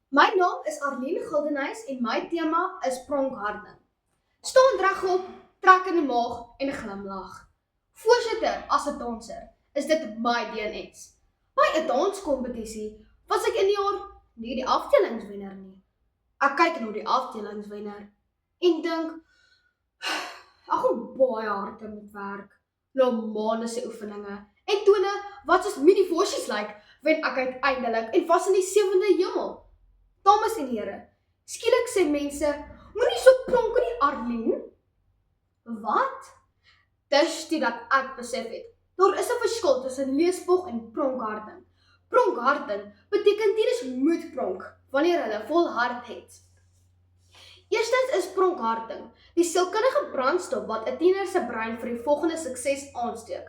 My naam is Arlene Gildenhuys en my tema is pronkharding. Staan regop, trek in die maag en glimlag. Voorsitter as 'n danser is dit my DNS. By 'n danskompetisie was ek in die jaar nie die afdelingswenner nie. Ek kyk na die afdelingswenner en dink, ek gaan baie hard moet werk. Na maande se oefeninge en tone wat soos mini-vorsies lyk, wen ek uiteindelik en was in die 7de hemel. Dames en here, skielik sê mense, moenie so pronk nie, Arlene. Wat? Dis toe dat ek besef het, daar is 'n verskil tussen leespog en pronkharding. Pronkharding beteken tieners moet pronk, wanneer hulle volhard het. Eerstens is pronkharding die sielkundige brandstof wat 'n tiener se brein vir die volgende sukses aansteek.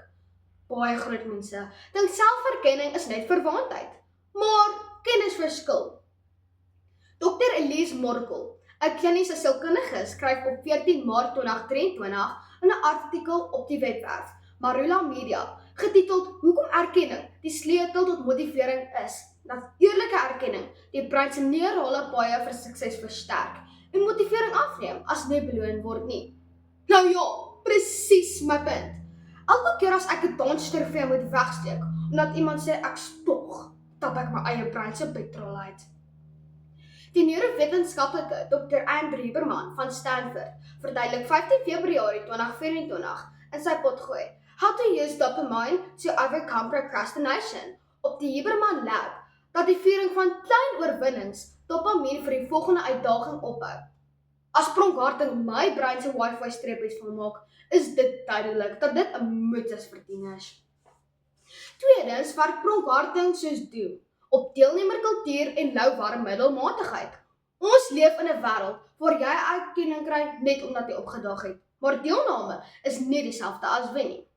Baie groot mense dink selfverkenning is net verwaandheid, maar kennis verskil. Dr. Elise Morkel, 'n kliniese sielkundige, skryf op 14 Maart 2023 in 'n artikel op die webwerf Marula Media, getiteld Hoekom erkenning die sleutel tot motivering is, dat eerlike erkenning die brein se neurale paaie vir sukses versterk en motivering afneem as nie beloon word nie. Nou ja, presies my punt. Elke keer as ek 'n danstrofee moet wegsteek, omdat iemand sê ek spog, tap ek my eie brein se petrol uit. Die neurowetenskaplike Dr. Andrew Huberman van Stanford verduidelik 15 Februarie 2024 in sy potgooi How to use dopamine to overcome procrastination op die Huberman Lab dat die viering van klein oorwinnings dopamien vir die volgende uitdaging ophou. As pronkharding my brein se wifi streepies volmaak, is dit duidelik dat dit 'n moed is vir tieners. Tweedens werk pronkharding soos doen op deelnemerkultuur en louwarm middelmatigheid. Ons leef in 'n wêreld waar jy erkenning kry net omdat jy opgedaag het, maar deelname is nie dieselfde as wen nie.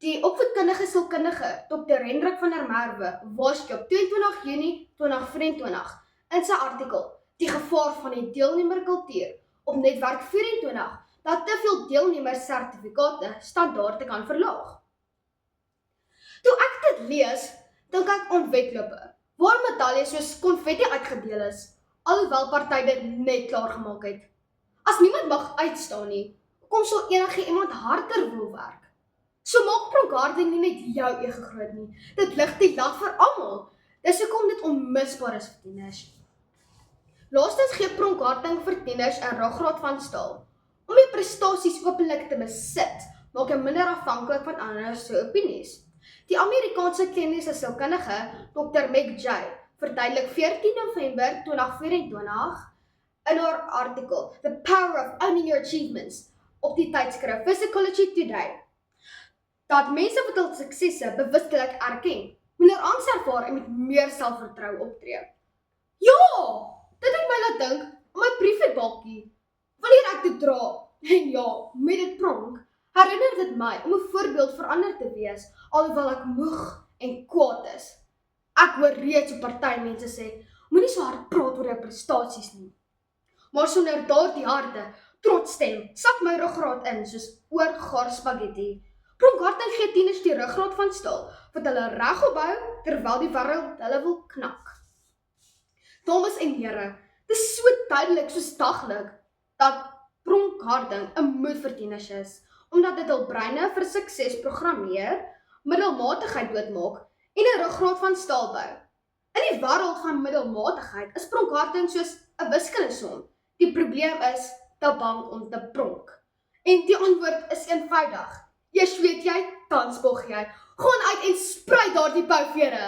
Die opvoedkundige sielkundige Dr. Hendrik van der Merwe waarsku op 22 Junie 2024 in sy artikel Die gevaar van die deelnemerkultuur op Netwerk 24 dat te veel deelnemers sertifikate standaarde kan verlaag. Toe ek dit lees, dink ek aan wedlope, waar medaljes soos konfetti uitgedeel is, alhoewel party dit net klaar gemaak het. As niemand mag uitstaan nie, kom sal enige iemand harder wil werk. So maak pronkharding nie net jou ego groot nie, dit lig die lat vir almal. Dis hoekom dit onmisbaar is vir tieners. Laastens gee pronkharding vir tieners 'n ruggraat van staal. Om die prestasies openlik te besit, maak jy minder afhanklik van ander se opinies. Die Amerikaanse kliniese sielkundige Dr. Meg Jay verduidelik 14 November 2024 in haar artikel The Power of Owning Your Achievements op die tydskrif Psychology Today dat mense wat hul suksesse bewustelik erken, minder angs ervaar en met meer selfvertroue optree. Ja, dit het my laat dink aan my briefiebalkie. Wanneer ek dit dra, en ja, met dit pronk, herinner dit my om 'n voorbeeld vir ander te wees, alhoewel ek moeg en kwaad is. Ek hoor reeds op party mense sê, moenie so hard praat oor jou prestasies nie. Maar sonder daardie harde, trots stem, sak my ruggraat in soos oorgaar spaghetti. Pronkharding gee tieners die ruggraat van staal, wat hulle regop hou, terwyl die wêreld hulle wil knak. Dames en here, dit is so duidelik soos daglik, dat pronkharding 'n moed vir tieners is, omdat dit hul breine vir sukses programmeer, middelmatigheid doodmaak en 'n ruggraat van staal bou. In die wêreld van middelmatigheid is pronkharding soos 'n wiskundesom. Die probleem is te bang om te pronk. En die antwoord is eenvoudig. Eers weet jy, dan spog jy. Gaan uit en sprei daardie bouvere.